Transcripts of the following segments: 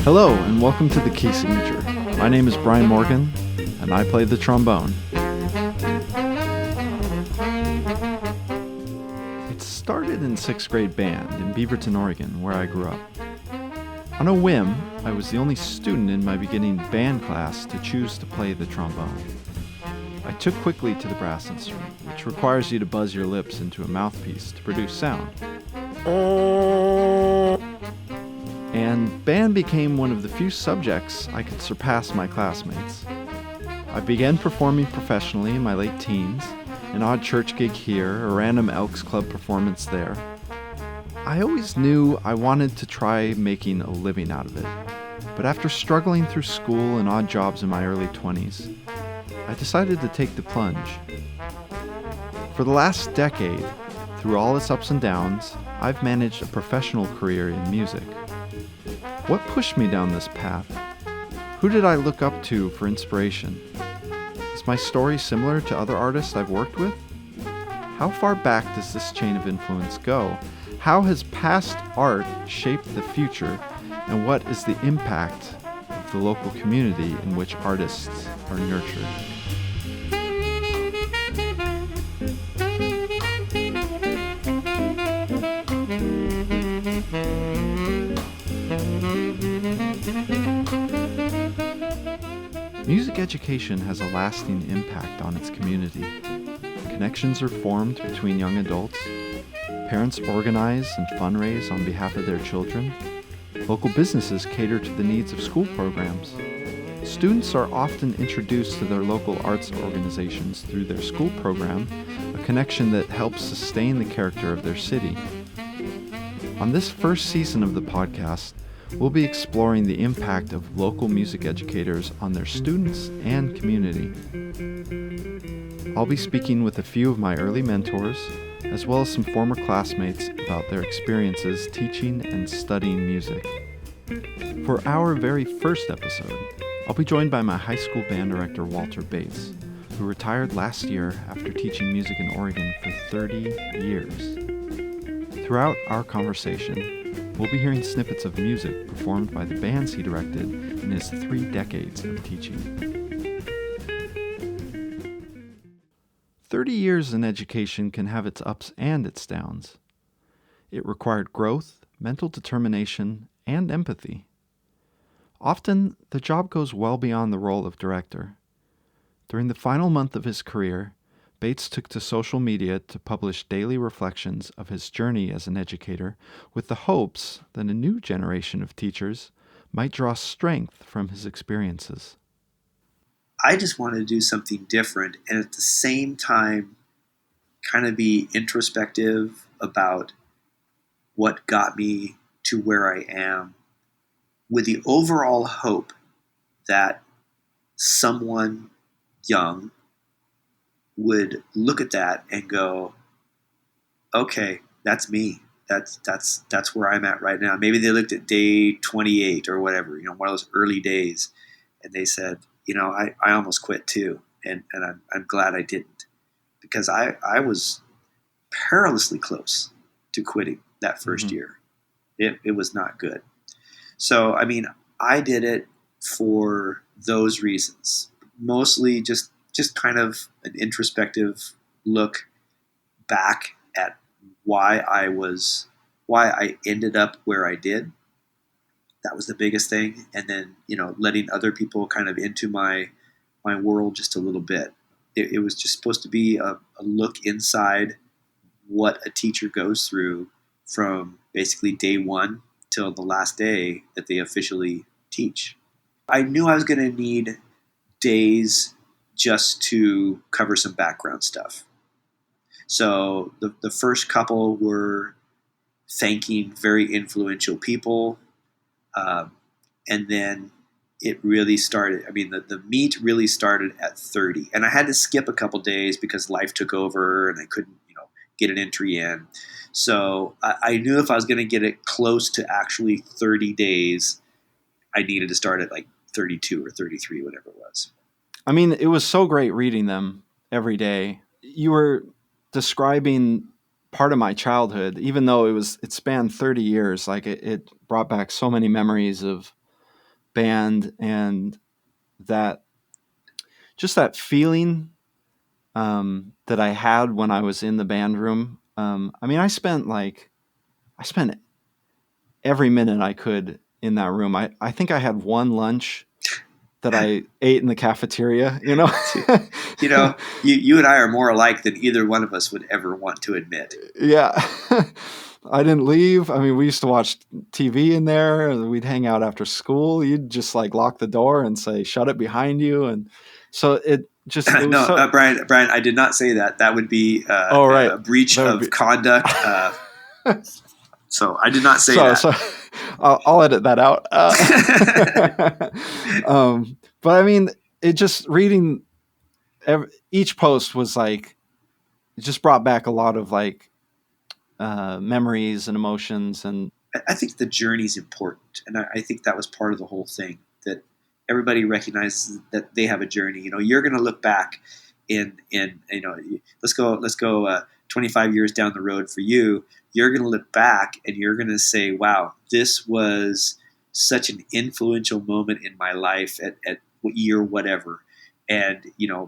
Hello, and welcome to The Key Signature. My name is Brian Morgan, and I play the trombone. It started in 6th grade band in Beaverton, Oregon, where I grew up. On a whim, I was the only student in my beginning band class to choose to play the trombone. I took quickly to the brass instrument, which requires you to buzz your lips into a mouthpiece to produce sound. And band became one of the few subjects I could surpass my classmates. I began performing professionally in my late teens, an odd church gig here, a random Elks Club performance there. I always knew I wanted to try making a living out of it, but after struggling through school and odd jobs in my early 20s, I decided to take the plunge. For the last decade, through all its ups and downs, I've managed a professional career in music. What pushed me down this path? Who did I look up to for inspiration? Is my story similar to other artists I've worked with? How far back does this chain of influence go? How has past art shaped the future? And what is the impact of the local community in which artists are nurtured? Music education has a lasting impact on its community. Connections are formed between young adults. Parents organize and fundraise on behalf of their children. Local businesses cater to the needs of school programs. Students are often introduced to their local arts organizations through their school program, a connection that helps sustain the character of their city. On this first season of the podcast, we'll be exploring the impact of local music educators on their students and community. I'll be speaking with a few of my early mentors, as well as some former classmates about their experiences teaching and studying music. For our very first episode, I'll be joined by my high school band director, Walter Bates, who retired last year after teaching music in Oregon for 30 years. Throughout our conversation, we'll be hearing snippets of music performed by the bands he directed in his 3 decades of teaching. 30 years in education can have its ups and its downs. It required growth, mental determination, and empathy. Often, the job goes well beyond the role of director. During the final month of his career, Bates took to social media to publish daily reflections of his journey as an educator with the hopes that a new generation of teachers might draw strength from his experiences. I just wanted to do something different and at the same time kind of be introspective about what got me to where I am, with the overall hope that someone young would look at that and go, okay, that's me. That's where I'm at right now. Maybe they looked at day 28 or whatever, one of those early days, and they said, I almost quit too. And I'm glad I didn't, because I was perilously close to quitting that first year. It was not good. So, I did it for those reasons, mostly just kind of an introspective look back at why I ended up where I did. That was the biggest thing. And then, letting other people kind of into my world just a little bit. It was just supposed to be a look inside what a teacher goes through from basically day one till the last day that they officially teach. I knew I was going to need days just to cover some background stuff. So the first couple were thanking very influential people. And then it really started. The meet really started at 30. And I had to skip a couple days because life took over and I couldn't, get an entry in. So I knew if I was going to get it close to actually 30 days, I needed to start at like 32 or 33, whatever it was. It was so great reading them every day. You were describing part of my childhood, even though it spanned 30 years. Like it brought back so many memories of band, and that feeling that I had when I was in the band room. I mean, I spent every minute I could in that room. I think I had one lunch that I ate in the cafeteria, you know? You and I are more alike than either one of us would ever want to admit. Yeah. I didn't leave. I mean, we used to watch TV in there. We'd hang out after school. You'd just like lock the door and say, shut it behind you. And so it was No, so. Brian, I did not say that. That would be Oh, right. a breach of conduct. So I did not say that. So I'll edit that out. But I mean, it just reading each post was like, it just brought back a lot of like memories and emotions. And I think the journey is important, and I think that was part of the whole thing, that everybody recognizes that they have a journey. You're going to look back in let's go 25 years down the road for you. You're going to look back and you're going to say, wow, this was such an influential moment in my life at year whatever. And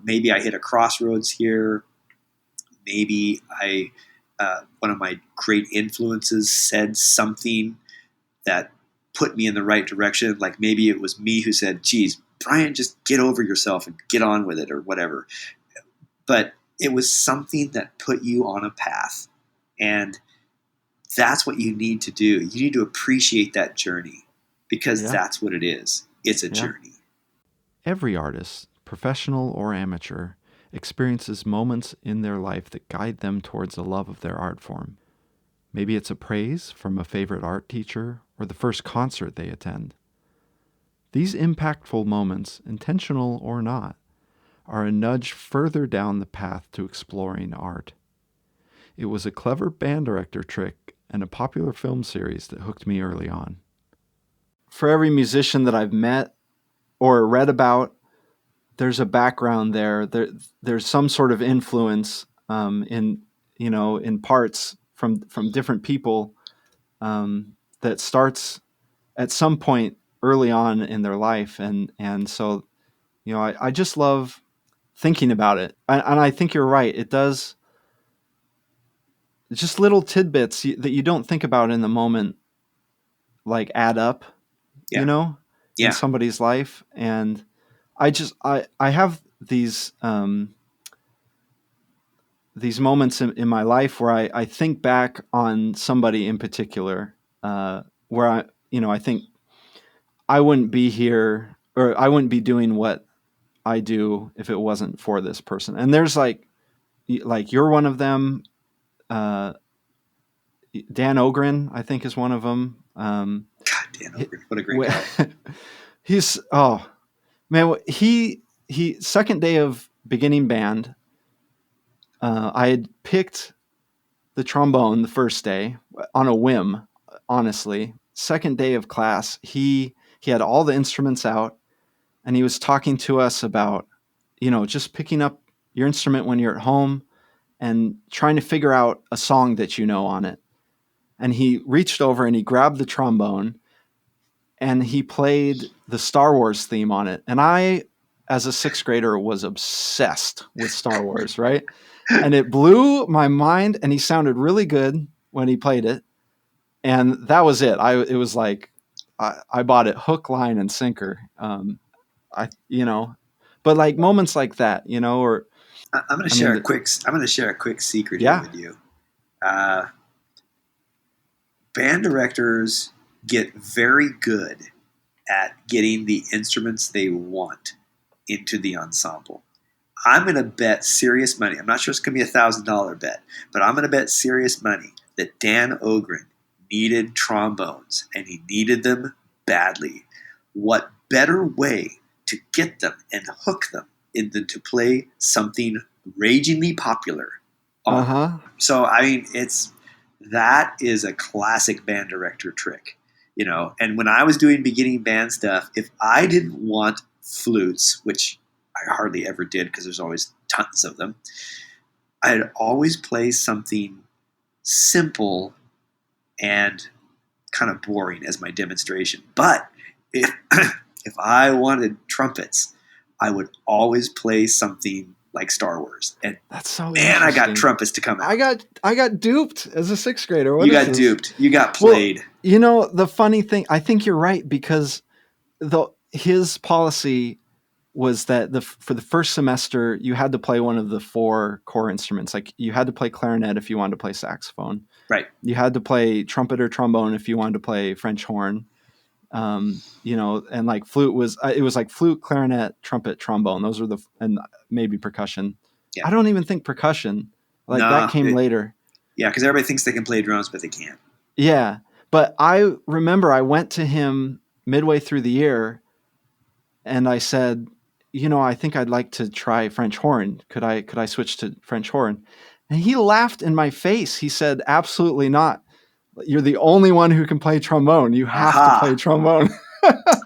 maybe I hit a crossroads here. Maybe one of my great influences said something that put me in the right direction. Like maybe it was me who said, geez, Brian, just get over yourself and get on with it or whatever. But it was something that put you on a path. And that's what you need to do. You need to appreciate that journey, because that's what it is. It's a journey. Every artist, professional or amateur, experiences moments in their life that guide them towards the love of their art form. Maybe it's a praise from a favorite art teacher or the first concert they attend. These impactful moments, intentional or not, are a nudge further down the path to exploring art. It was a clever band director trick and a popular film series that hooked me early on. For every musician that I've met or read about, there's a background there. There's some sort of influence in parts from different people that starts at some point early on in their life, and so I just love thinking about it, and I think you're right. It does. It's just little tidbits that you don't think about in the moment, like add up, in somebody's life, and I have these moments in my life where I think back on somebody in particular, where I think I wouldn't be here, or I wouldn't be doing what I do if it wasn't for this person. And there's like you're one of them. Dan Ogren, I think, is one of them. God, Dan Ogren, what a great guy. He's he second day of beginning band. I had picked the trombone the first day on a whim, honestly. Second day of class, he had all the instruments out, and he was talking to us about, just picking up your instrument when you're at home and trying to figure out a song that you know on it. And he reached over and he grabbed the trombone and he played the Star Wars theme on it. And I, as a sixth grader, was obsessed with Star Wars, right? And it blew my mind, and he sounded really good when he played it. And that was it. It was like, I bought it hook, line, and sinker. But like moments like that, or I'm going to share a quick secret here with you. Band directors get very good at getting the instruments they want into the ensemble. I'm going to bet serious money. I'm not sure it's going to be $1,000 bet, but I'm going to bet serious money that Dan Ogren needed trombones, and he needed them badly. What better way to get them and hook them than to play something ragingly popular? So, I mean, that is a classic band director trick, And when I was doing beginning band stuff, if I didn't want flutes, which I hardly ever did because there's always tons of them, I'd always play something simple and kind of boring as my demonstration. But if I wanted trumpets, I would always play something like Star Wars. And That's so man, I got interesting. trumpets to come out. I got duped as a sixth grader. What You is got this? duped. You got played. Well, you know, the funny thing, I think you're right, because his policy was that for the first semester, you had to play one of the 4 core instruments. Like, you had to play clarinet if you wanted to play saxophone. Right. You had to play trumpet or trombone if you wanted to play French horn. You know, and like flute was, it was like flute, clarinet, trumpet, trombone. Those were and maybe percussion. Yeah. I don't even think percussion, like that came later. Yeah, because everybody thinks they can play drums, but they can't. Yeah. But I remember I went to him midway through the year and I said, you know, I think I'd like to try French horn. Could I switch to French horn? And he laughed in my face. He said, absolutely not. You're the only one who can play trombone. You have to play trombone.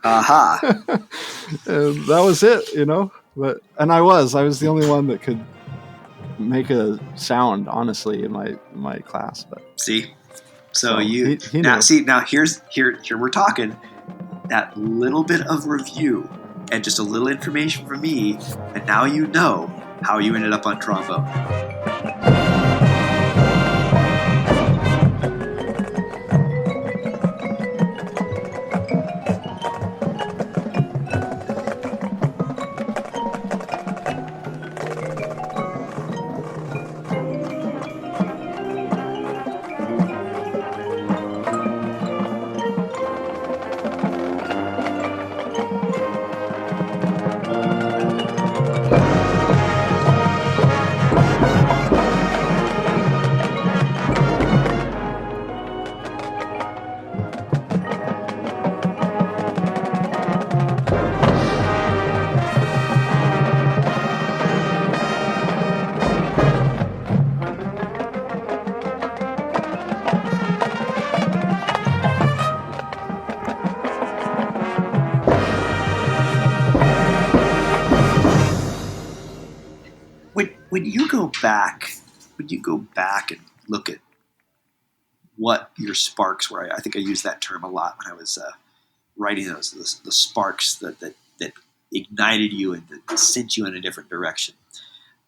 Aha. And that was it, you know. And I was the only one that could make a sound, honestly, in my class. But see, so he now see now here we're talking that little bit of review and just a little information from me, and now you know how you ended up on trombone. When you go back and look at what your sparks were, I think I used that term a lot when I was writing the sparks that ignited you and that sent you in a different direction.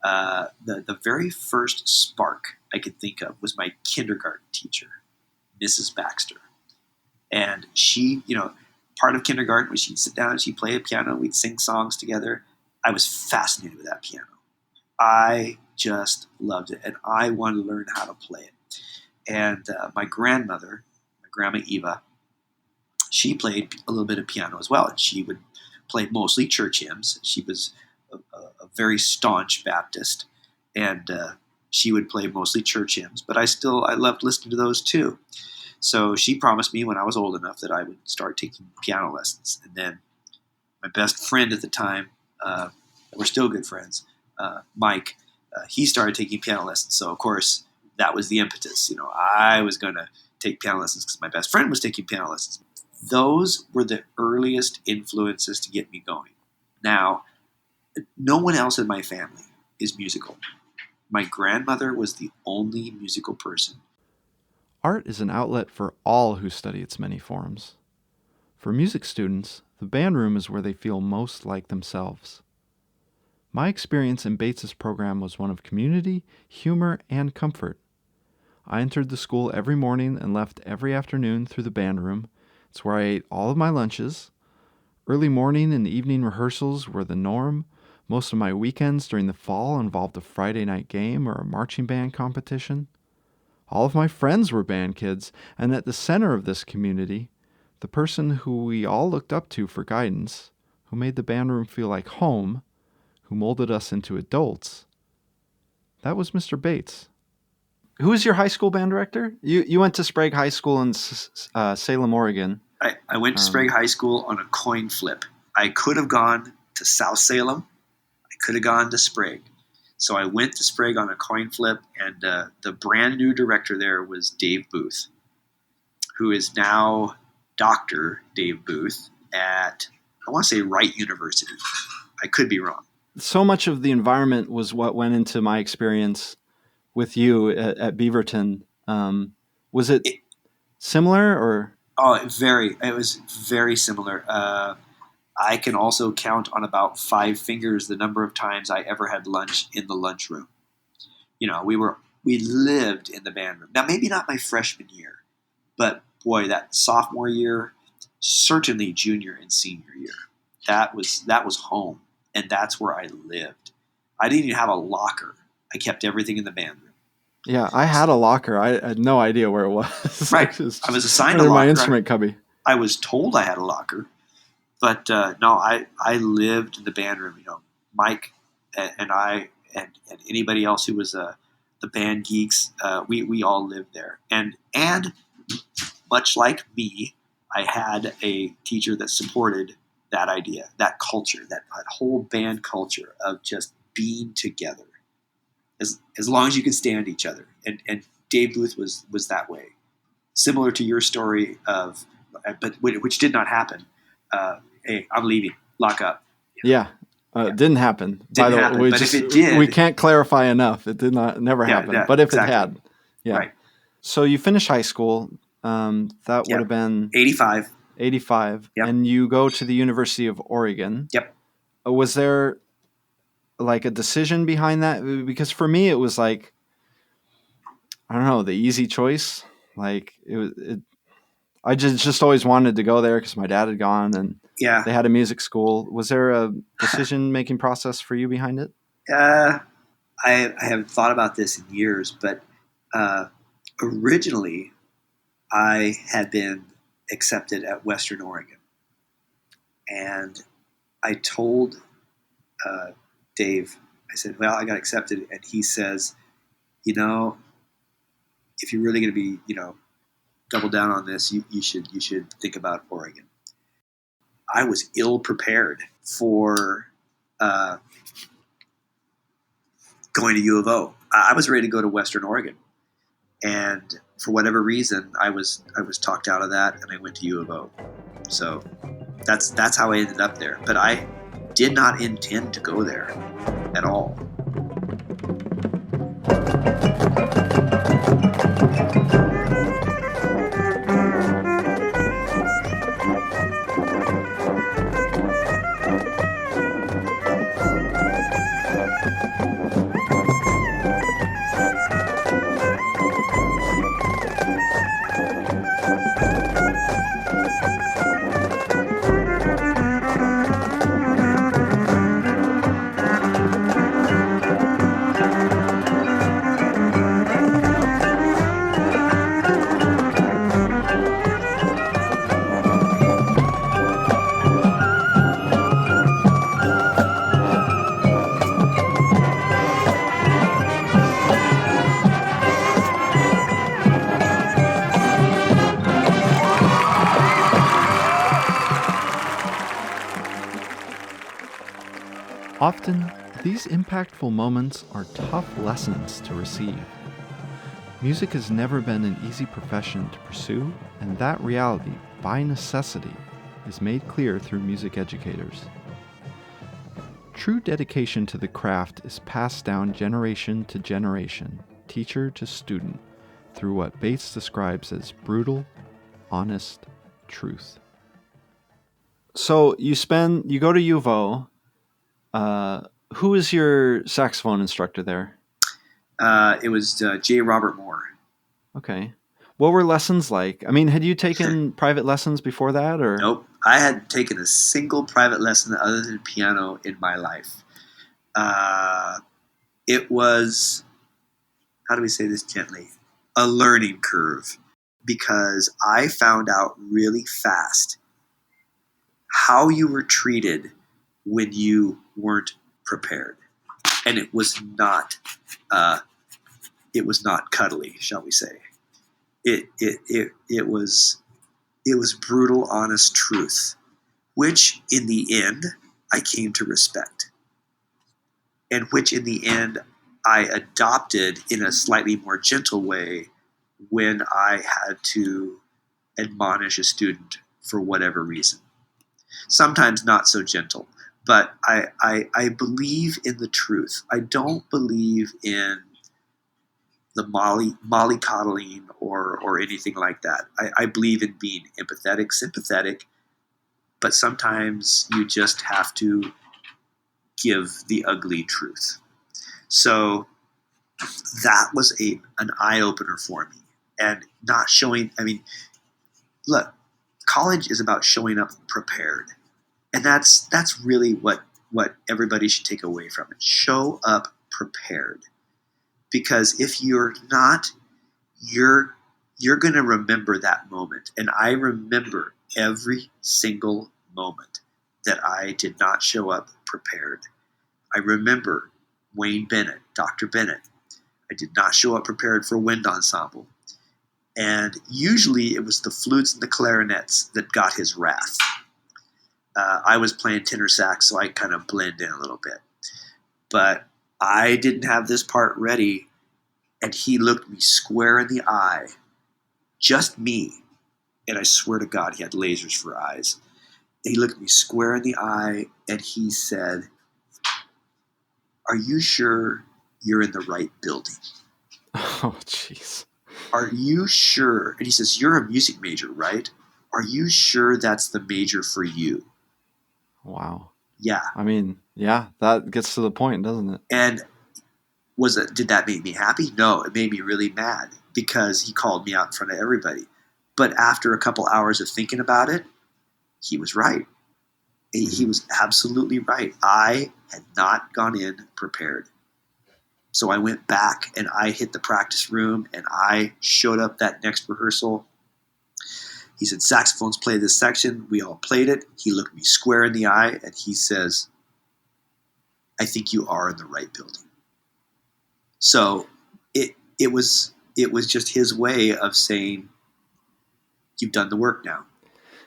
The very first spark I could think of was my kindergarten teacher, Mrs. Baxter. And she, part of kindergarten was she'd sit down and she'd play a piano, we'd sing songs together. I was fascinated with that piano. I just loved it, and I wanted to learn how to play it. And my grandmother, my grandma Eva, she played a little bit of piano as well, and she would play mostly church hymns. She was a very staunch Baptist, and she would play mostly church hymns, but I loved listening to those too. So she promised me when I was old enough that I would start taking piano lessons. And then my best friend at the time, we're still good friends, Mike, he started taking piano lessons. So, of course, that was the impetus. I was going to take piano lessons because my best friend was taking piano lessons. Those were the earliest influences to get me going. Now, no one else in my family is musical. My grandmother was the only musical person. Art is an outlet for all who study its many forms. For music students, the band room is where they feel most like themselves. My experience in Bates's program was one of community, humor, and comfort. I entered the school every morning and left every afternoon through the band room. It's where I ate all of my lunches. Early morning and evening rehearsals were the norm. Most of my weekends during the fall involved a Friday night game or a marching band competition. All of my friends were band kids, and at the center of this community, the person who we all looked up to for guidance, who made the band room feel like home, who molded us into adults, that was Mr. Bates. Who was your high school band director? You went to Sprague High School in Salem, Oregon. I went to Sprague High School on a coin flip. I could have gone to South Salem. I could have gone to Sprague. So I went to Sprague on a coin flip, and the brand new director there was Dave Booth, who is now Dr. Dave Booth at, I want to say, Wright University. I could be wrong. So much of the environment was what went into my experience with you at Beaverton. Was it similar or? Oh, it was very similar. I can also count on about 5 fingers the number of times I ever had lunch in the lunchroom. We lived in the band room. Now, maybe not my freshman year, but boy, that sophomore year, certainly junior and senior year, that was home, and that's where I lived. I didn't even have a locker. I kept everything in the band room. Yeah, I had a locker. I had no idea where it was. Right. I was assigned a locker. My instrument cubby. I was told I had a locker, but no, I lived in the band room. Mike and I and anybody else who was the band geeks, we all lived there. And much like me, I had a teacher that supported that idea, that culture, that whole band culture of just being together. As long as you could stand each other. And Dave Booth was that way. Similar to your story but which did not happen. Hey, I'm leaving. Lock up. Yeah. It didn't happen. Didn't happen, but if it did, we can't clarify enough. It did not never happen. Yeah, but if exactly. it had, yeah. Right. So you finish high school. That would have been 85. 85. Yep. And you go to the University of Oregon. Yep. Was there like a decision behind that? Because for me, it was like, I don't know, the easy choice. Like I just always wanted to go there because my dad had gone and they had a music school. Was there a decision-making process for you behind it? I haven't thought about this in years, but originally I had been accepted at Western Oregon. And I told Dave, I said, well, I got accepted. And he says, if you're really going to be, double down on this, you should think about Oregon. I was ill prepared for going to U of O. I was ready to go to Western Oregon, and for whatever reason, I was talked out of that, and I went to U of O. So that's how I ended up there. But I did not intend to go there at all. Often, these impactful moments are tough lessons to receive. Music has never been an easy profession to pursue, and that reality, by necessity, is made clear through music educators. True dedication to the craft is passed down generation to generation, teacher to student, through what Bates describes as brutal, honest truth. So you go to U of O. Who is your saxophone instructor there? It was J. Robert Moore. Okay. What were lessons like? I mean, had you taken private lessons before that, or? Nope. I hadn't taken a single private lesson other than piano in my life. It was, how do we say this gently? A learning curve, because I found out really fast how you were treated when you weren't prepared, and it was not cuddly, shall we say? It was brutal, honest truth, which in the end I came to respect, and which in the end I adopted in a slightly more gentle way when I had to admonish a student for whatever reason. Sometimes not so gentle, but I believe in the truth. I don't believe in the mollycoddling, or anything like that. I believe in being empathetic, sympathetic, but sometimes you just have to give the ugly truth. So that was an eye-opener for me. And not showing, I mean, look, college is about showing up prepared. And that's really what everybody should take away from it. Show up prepared. Because if you're not, you're going to remember that moment. And I remember every single moment that I did not show up prepared. I remember Wayne Bennett, Dr. Bennett. I did not show up prepared for wind ensemble. And usually it was the flutes and the clarinets that got his wrath. I was playing tenor sax, so I kind of blend in a little bit. But I didn't have this part ready, and he looked me square in the eye, just me. And I swear to God, he had lasers for eyes. He looked me square in the eye, and he said, "Are you sure you're in the right building?" Oh, jeez. "Are you sure?" And he says, "You're a music major, right? Are you sure that's the major for you?" Wow. Yeah. I mean, yeah, that gets to the point, doesn't it? And did that make me happy? No, it made me really mad because he called me out in front of everybody. But after a couple hours of thinking about it, he was right. He was absolutely right. I had not gone in prepared. So I went back and I hit the practice room and I showed up that next rehearsal. He said, "Saxophones play this section." We all played it. He looked me square in the eye and he says, "I think you are in the right building." So it was just his way of saying, "You've done the work now."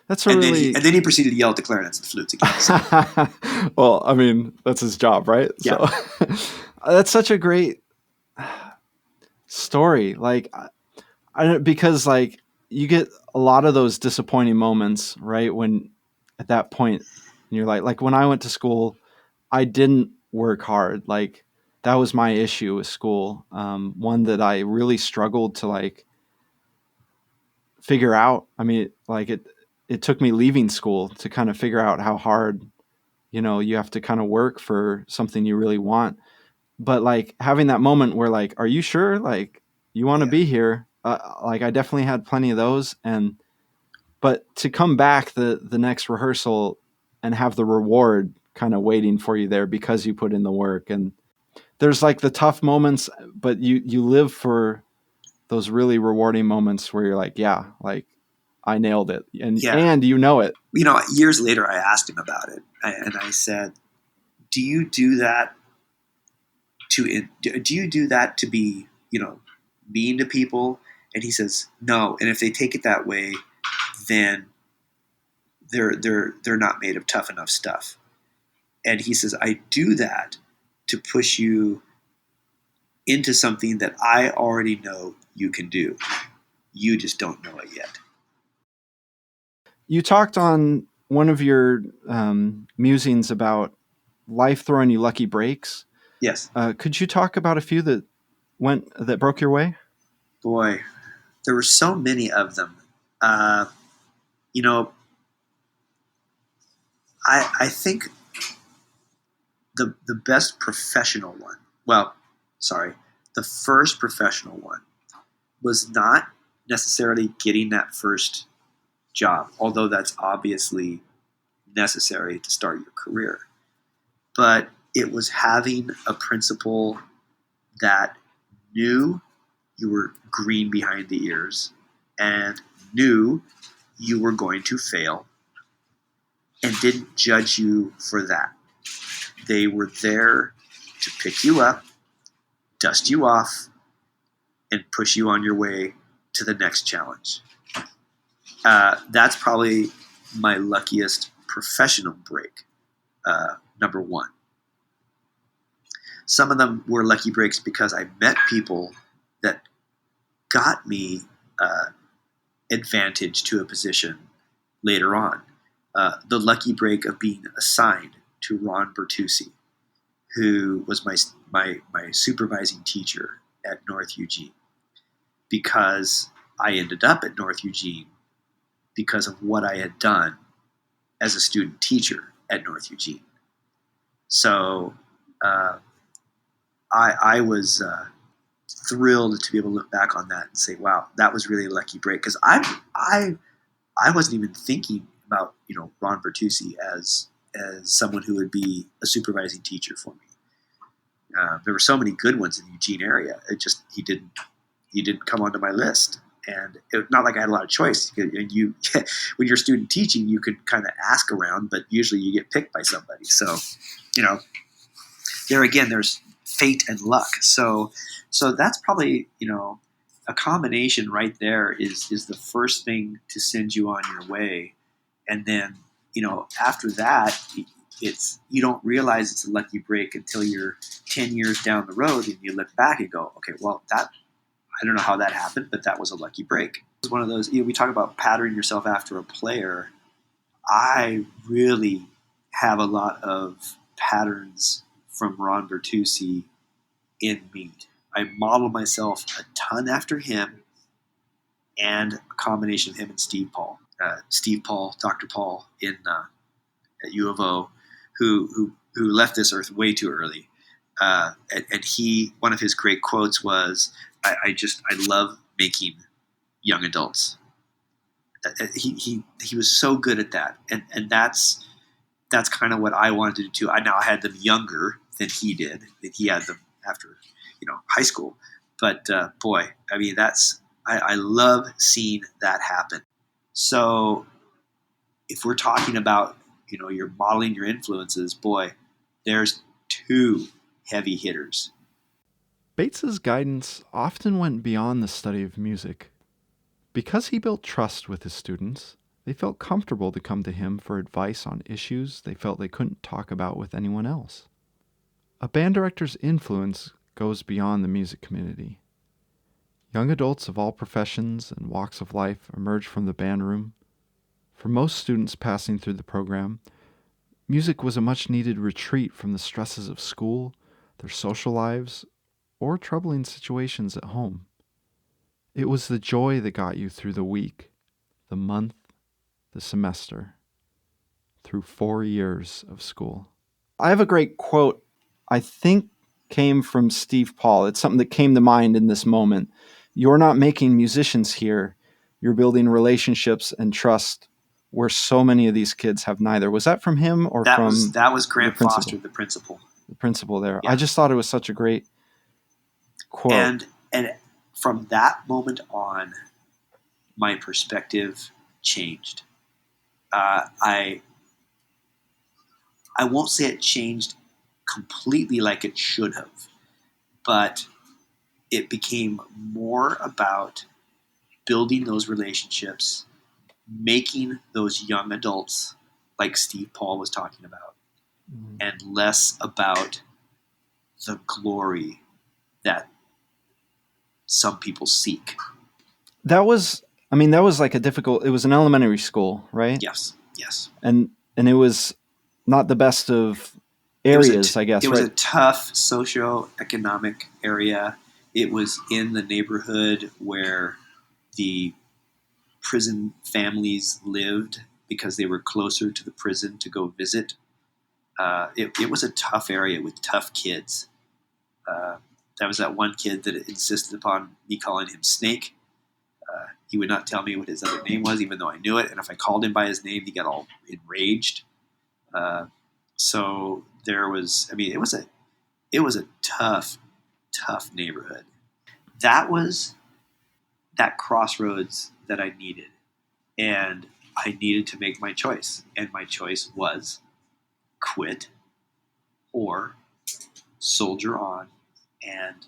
That's And really... then he proceeded to yell at the clarinets and flutes again. So. Well, I mean, that's his job, right? Yeah. So that's such a great story. Like, because like you get a lot of those disappointing moments, right? When at that point you're like when I went to school, I didn't work hard. Like that was my issue with school. One that I really struggled to like figure out. I mean, like it took me leaving school to kind of figure out how hard, you have to kind of work for something you really want. But like having that moment where like, are you sure? Like you want to be here? Like I definitely had plenty of those. But to come back the next rehearsal and have the reward kind of waiting for you there because you put in the work. And there's like the tough moments, but you live for those really rewarding moments where you're like, yeah, like I nailed it. And you know it. Years later, I asked him about it. And I said, do you do that to be, mean to people? And he says, no. And if they take it that way, then they're not made of tough enough stuff. And he says, I do that to push you into something that I already know you can do. You just don't know it yet. You talked on one of your musings about life throwing you lucky breaks. Yes. Could you talk about a few that broke your way? Boy, there were so many of them. I think the best professional one, the first professional one was not necessarily getting that first job, although that's obviously necessary to start your career. But it was having a principal that knew you were green behind the ears and knew you were going to fail and didn't judge you for that. They were there to pick you up, dust you off, and push you on your way to the next challenge. That's probably my luckiest professional break, number one. Some of them were lucky breaks because I met people that got me advantage to a position later on. The lucky break of being assigned to Ron Bertucci, who was my supervising teacher at North Eugene, because I ended up at North Eugene because of what I had done as a student teacher at North Eugene. So I was thrilled to be able to look back on that and say, wow, that was really a lucky break. Because I wasn't even thinking about Ron Bertucci as someone who would be a supervising teacher for me. There were so many good ones in the Eugene area. He didn't come onto my list, and not like I had a lot of choice. When you're student teaching, you could kind of ask around, but usually you get picked by somebody. So, there again, there's fate and luck. So that's probably a combination right there is the first thing to send you on your way, and then after that, you don't realize it's a lucky break until you're 10 years down the road and you look back and go, okay, well, that I don't know how that happened, but that was a lucky break. It was one of those, we talk about patterning yourself after a player. I really have a lot of patterns from Ron Bertucci in me. I model myself a ton after him, and a combination of him and Steve Paul. Dr. Paul at U of O, who left this earth way too early. And one of his great quotes was, I love making young adults. He was so good at that. And that's kind of what I wanted to do too. I had them younger than he did. He had them after, high school. But boy, I mean, I love seeing that happen. So if we're talking about, you're modeling your influences, boy, there's two heavy hitters. Bates's guidance often went beyond the study of music. Because he built trust with his students, they felt comfortable to come to him for advice on issues they felt they couldn't talk about with anyone else. A band director's influence goes beyond the music community. Young adults of all professions and walks of life emerge from the band room. For most students passing through the program, music was a much-needed retreat from the stresses of school, their social lives, or troubling situations at home. It was the joy that got you through the week, the month, the semester, through 4 years of school. I have a great quote, I think came from Steve Paul. It's something that came to mind in this moment. You're not making musicians here. You're building relationships and trust where so many of these kids have neither. Was that from him or that from that was Grant Foster, the principal? The principal there. Yeah. I just thought it was such a great quote. And from that moment on, my perspective changed. I won't say it changed completely like it should have, but it became more about building those relationships, making those young adults like Steve Paul was talking about, and less about the glory that some people seek. That was like it was an elementary school, right? Yes. And it was not the best of areas, I guess. It was a tough socioeconomic area. It was in the neighborhood where the prison families lived because they were closer to the prison to go visit. It was a tough area with tough kids. That was that one kid that insisted upon me calling him Snake. He would not tell me what his other name was, even though I knew it. And if I called him by his name, he got all enraged. So there was, it was a tough neighborhood. That was that crossroads that I needed. And I needed to make my choice. And my choice was quit or soldier on and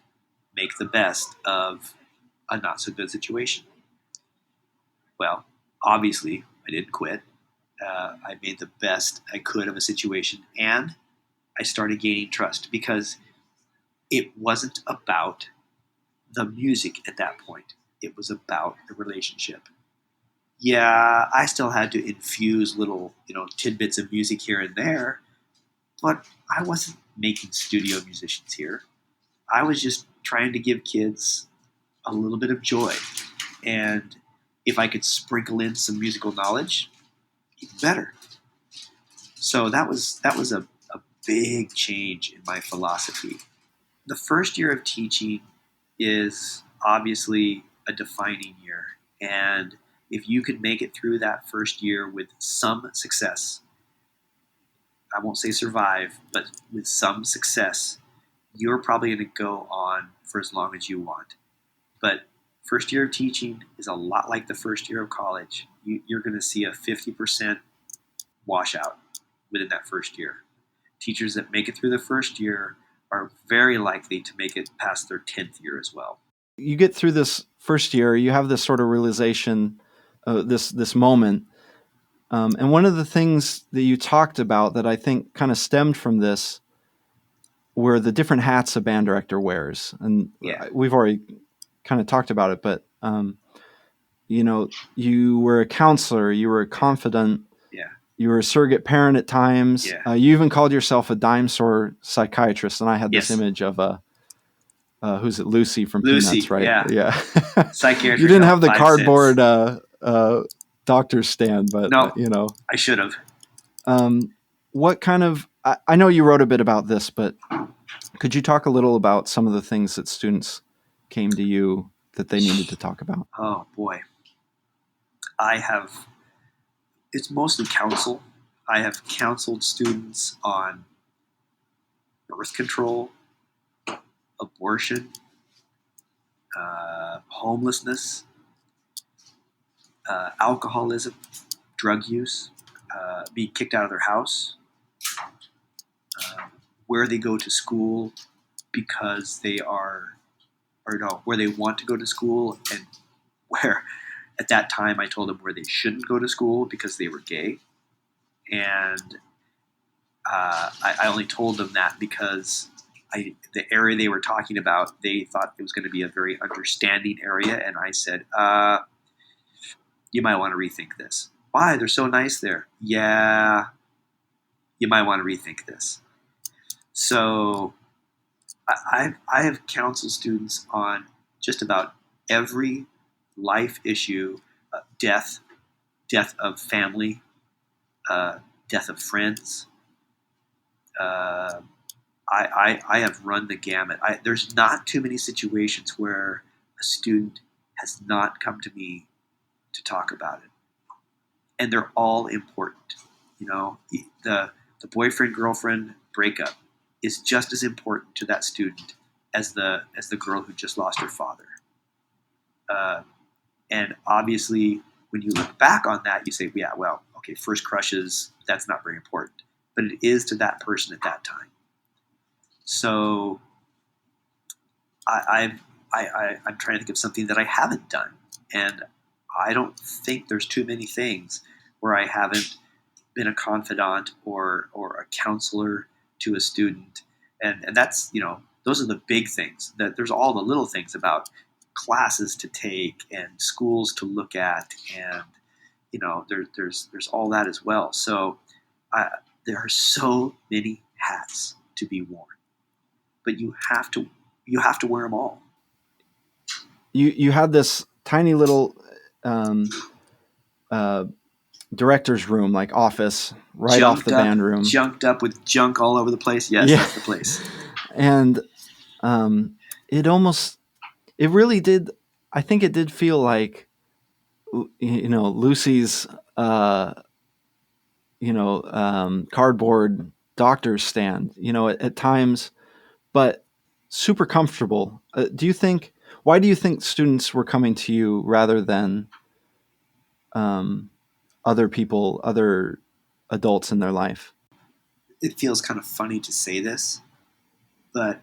make the best of a not so good situation. Well, obviously, I didn't quit. I made the best I could of a situation, and I started gaining trust because it wasn't about the music at that point. It was about the relationship. Yeah, I still had to infuse little, tidbits of music here and there, but I wasn't making studio musicians here. I was just trying to give kids a little bit of joy. And if I could sprinkle in some musical knowledge, even better. So that was a big change in my philosophy. The first year of teaching is obviously a defining year. And if you could make it through that first year with some success, I won't say survive, but with some success, you're probably going to go on for as long as you want. But first year of teaching is a lot like the first year of college. You're going to see a 50% washout within that first year. Teachers that make it through the first year are very likely to make it past their 10th year as well. You get through this first year, you have this sort of realization, this moment. And one of the things that you talked about that I think kind of stemmed from this were the different hats a band director wears. And we've already kind of talked about it, but, you were a counselor, you were a confidant, you were a surrogate parent at times. You even called yourself a Dime Store Psychiatrist. And I had this image of who's it? Lucy from Peanuts, right? Yeah. Psychiatrist. You didn't have the cardboard doctor's stand, but no, I should have. What kind of? I know you wrote a bit about this, but could you talk a little about some of the things that students came to you that they needed to talk about? Oh boy, it's mostly counsel. I have counseled students on birth control, abortion, homelessness, alcoholism, drug use, being kicked out of their house, where they go to school because where they want to go to school, and where at that time I told them where they shouldn't go to school because they were gay. And I only told them that because the area they were talking about, they thought it was going to be a very understanding area. And I said, you might want to rethink this. Why? They're so nice there. Yeah, you might want to rethink this. So I have counseled students on just about every life issue, death of family, death of friends. I have run the gamut. There's not too many situations where a student has not come to me to talk about it, and they're all important. The boyfriend girlfriend breakup is just as important to that student as the girl who just lost her father. And obviously, when you look back on that, you say, yeah, well, okay, first crushes, that's not very important. But it is to that person at that time. So I'm trying to think of something that I haven't done. And I don't think there's too many things where I haven't been a confidant or a counselor to a student. And that's, those are the big things. That there's all the little things about classes to take and schools to look at, and there's all that as well. So there are so many hats to be worn, but you have to wear them all. You had this tiny little director's room, like office, right off the band room, junked up with junk all over the place. Yes, yeah. That's the place. And it really did. I think it did feel like, Lucy's, cardboard doctor's stand, at times, but super comfortable. Why do you think students were coming to you rather than other people, other adults in their life? It feels kind of funny to say this, but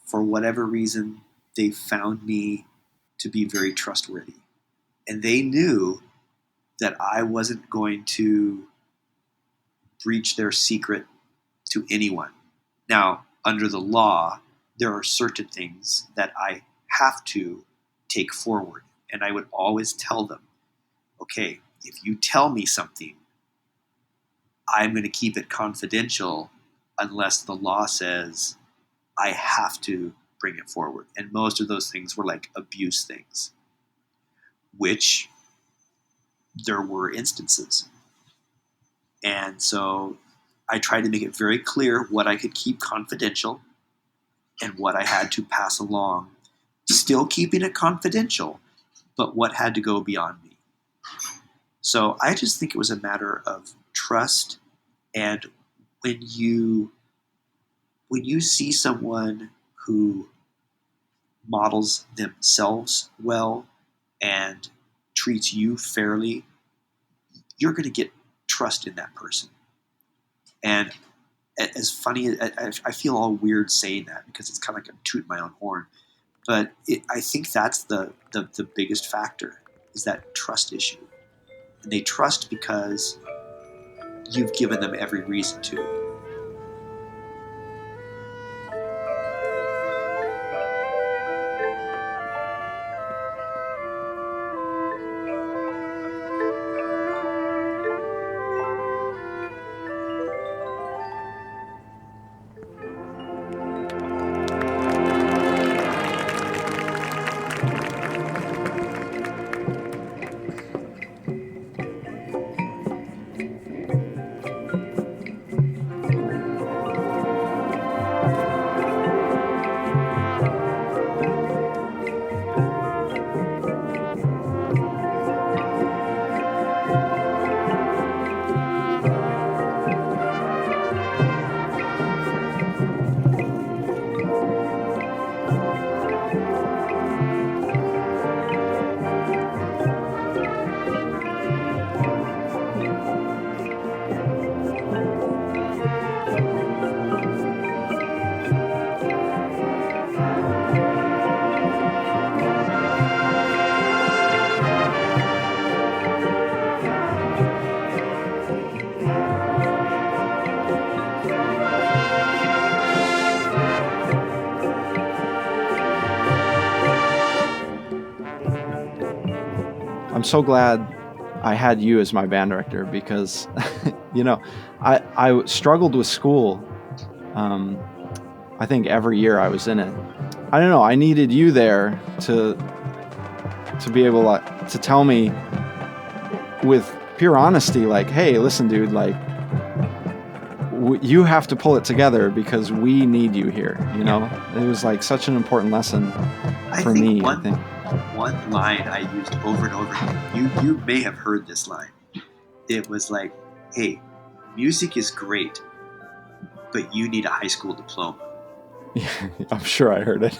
for whatever reason, they found me to be very trustworthy. And they knew that I wasn't going to breach their secret to anyone. Now, under the law, there are certain things that I have to take forward. And I would always tell them, okay, if you tell me something, I'm going to keep it confidential unless the law says I have to bring it forward. And most of those things were like abuse things, which there were instances. And so I tried to make it very clear what I could keep confidential and what I had to pass along, still keeping it confidential, but what had to go beyond me. So I just think it was a matter of trust. And when you see someone who models themselves well and treats you fairly, you're going to get trust in that person. And as funny, I feel all weird saying that because it's kind of like I'm tooting my own horn. But I think that's the biggest factor, is that trust issue. And they trust because you've given them every reason to. I'm so glad I had you as my band director because, I struggled with school. I think every year I was in it. I don't know. I needed you there to be able to tell me with pure honesty, like, hey, listen, dude, like, you have to pull it together because we need you here. It was like such an important lesson for me. I think. One line I used over and over again, you may have heard this line. It was like, hey, music is great, but you need a high school diploma. Yeah, I'm sure I heard it.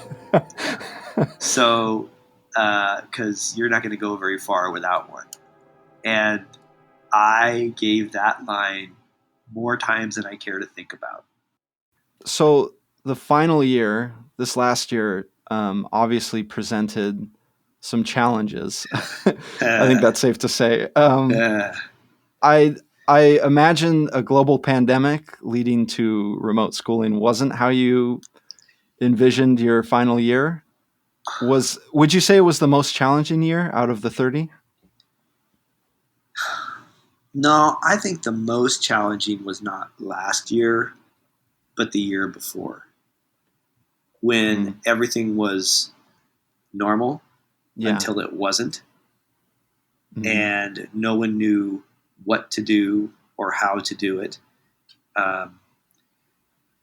So, because you're not going to go very far without one. And I gave that line more times than I care to think about. So the final year, this last year, obviously presented some challenges. I think that's safe to say. I imagine a global pandemic leading to remote schooling wasn't how you envisioned your final year. Would you say it was the most challenging year out of the 30? No, I think the most challenging was not last year, but the year before, when everything was normal until it wasn't. Mm-hmm. And no one knew what to do or how to do it.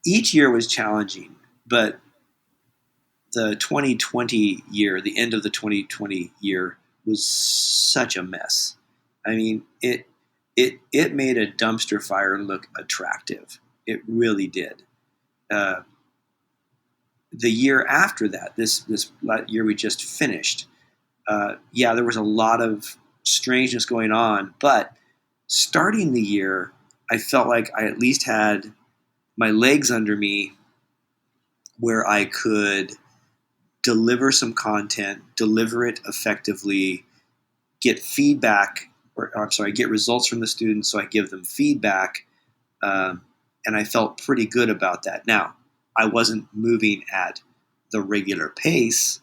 Each year was challenging, but the 2020 year, the end of the 2020 year, was such a mess. I mean, it made a dumpster fire look attractive. It really did. The year after that, this year we just finished, there was a lot of strangeness going on, but starting the year, I felt like I at least had my legs under me where I could deliver some content, deliver it effectively, get feedback, get results from the students, so I give them feedback, and I felt pretty good about that. Now, I wasn't moving at the regular pace,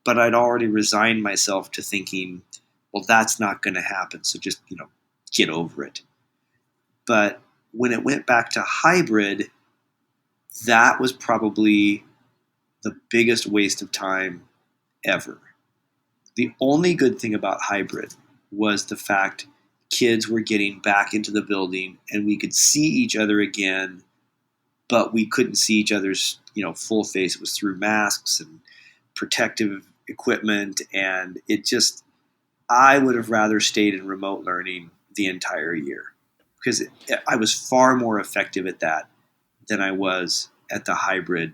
but I'd already resigned myself to thinking, well, that's not going to happen, so just, get over it. But when it went back to hybrid, that was probably the biggest waste of time ever. The only good thing about hybrid was the fact kids were getting back into the building and we could see each other again, but we couldn't see each other's, full face. It was through masks and protective equipment. And I would have rather stayed in remote learning the entire year because I was far more effective at that than I was at the hybrid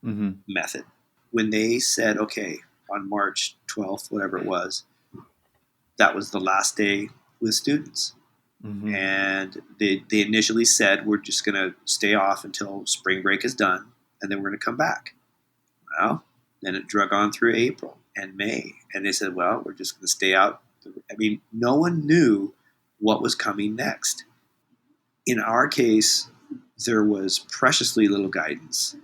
method. When they said, okay, on March 12th, whatever it was, that was the last day with students. And they initially said, we're just going to stay off until spring break is done, and then we're going to come back. Well, then it drug on through April and May. And they said, well, we're just going to stay out. I mean, no one knew what was coming next. In our case, there was preciously little guidance.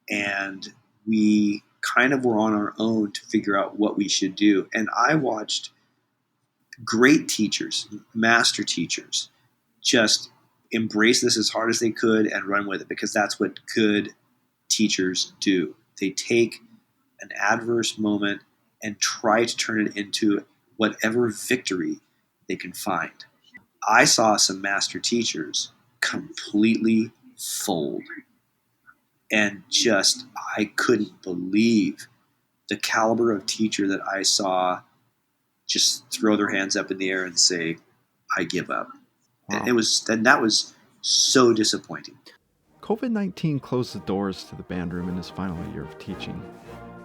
And we kind of were on our own to figure out what we should do. And I watched great teachers, master teachers, just embrace this as hard as they could and run with it, because that's what good teachers do. They take an adverse moment and try to turn it into whatever victory they can find. I saw some master teachers completely fold, and I couldn't believe the caliber of teacher that I saw just throw their hands up in the air and say, I give up. Wow. And that was so disappointing. COVID-19 closed the doors to the band room in his final year of teaching,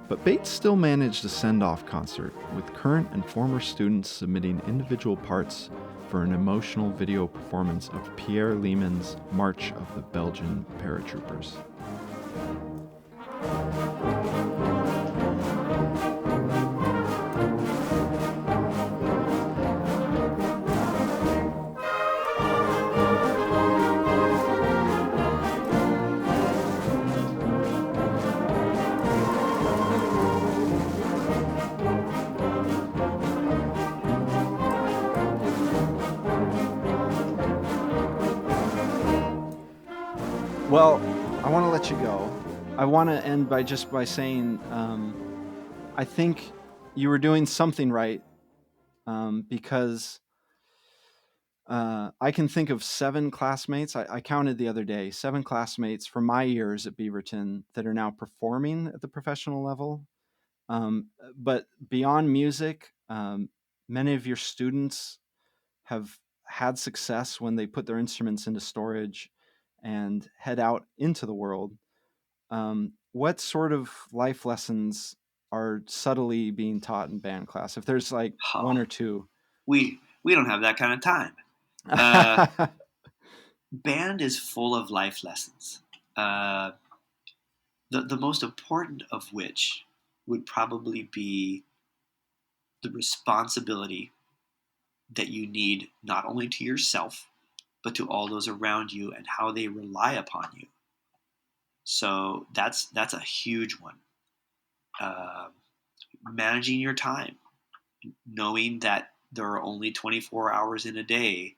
but Bates still managed a send-off concert with current and former students submitting individual parts for an emotional video performance of Pierre Lehmann's March of the Belgian Paratroopers. Well, I want to let you go. I want to end by saying I think you were doing something right, because I can think of 7 classmates. I counted the other day, 7 classmates from my years at Beaverton that are now performing at the professional level. But beyond music, many of your students have had success when they put their instruments into storage and head out into the world. What sort of life lessons are subtly being taught in band class? If there's one or two. We don't have that kind of time. Band is full of life lessons. The most important of which would probably be the responsibility that you need not only to yourself, but to all those around you and how they rely upon you. So that's a huge one. Managing your time, knowing that there are only 24 hours in a day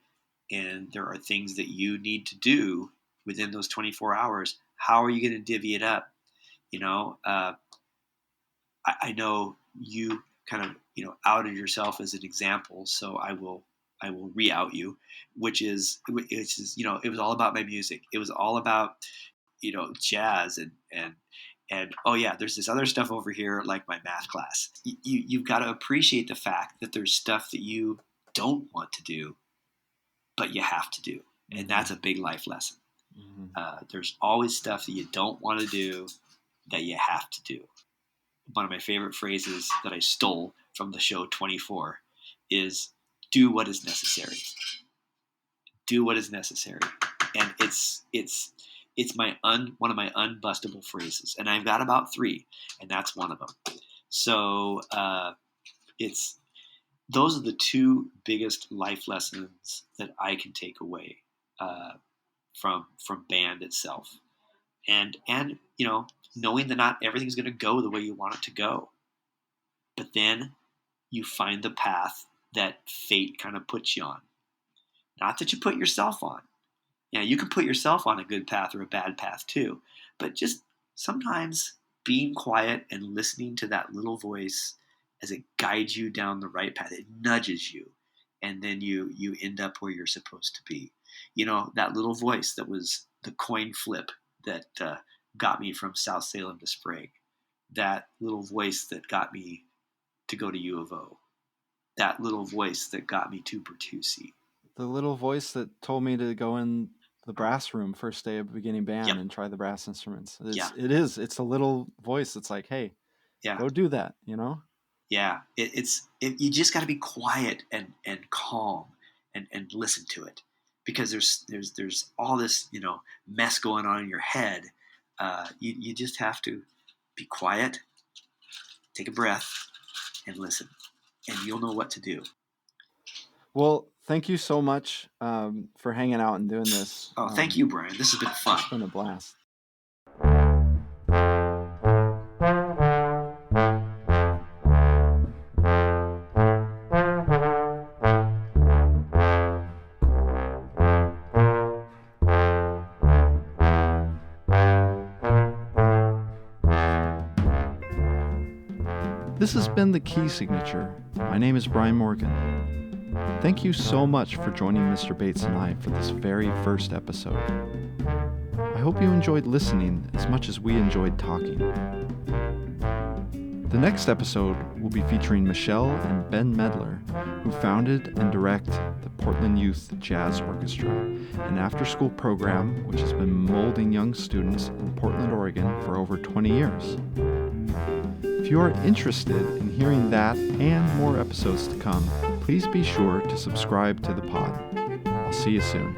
and there are things that you need to do within those 24 hours. How are you going to divvy it up? I know you kind of, outed yourself as an example, so I will re-out you, which is, it was all about my music. It was all about, jazz and oh yeah, there's this other stuff over here like my math class. You've got to appreciate the fact that there's stuff that you don't want to do, but you have to do, and that's a big life lesson. There's always stuff that you don't want to do that you have to do. One of my favorite phrases that I stole from the show 24 is do what is necessary. Do what is necessary. And it's one of my unbustable phrases. And I've got about 3, and that's one of them. So those are the 2 biggest life lessons that I can take away from band itself. And knowing that not everything's going to go the way you want it to go. But then you find the path that fate kind of puts you on. Not that you put yourself on. You can put yourself on a good path or a bad path too. But just sometimes being quiet and listening to that little voice as it guides you down the right path, it nudges you. and then you end up where you're supposed to be. You know, that little voice that was the coin flip that got me from South Salem to Sprague, that little voice that got me to go to U of O, that little voice that got me to Bertuzzi. The little voice that told me to go in the brass room first day of beginning band Yep. and try the brass instruments. Yeah. It's a little voice that's like, hey, Yeah. go do that, you know? Yeah. You just got to be quiet and calm and listen to it, because there's all this, you know, mess going on in your head. You just have to be quiet, take a breath, and listen, and you'll know what to do. Well, thank you so much for hanging out and doing this. Oh, thank you, Brian. This has been fun. It's been a blast. This has been The Key Signature. My name is Brian Morgan. Thank you so much for joining Mr. Bates and I for this very first episode. I hope you enjoyed listening as much as we enjoyed talking. The next episode will be featuring Michelle and Ben Medler, who founded and direct the Portland Youth Jazz Orchestra, an after-school program which has been molding young students in Portland, Oregon for over 20 years. If you are interested in hearing that and more episodes to come, please be sure to subscribe to the pod. I'll see you soon.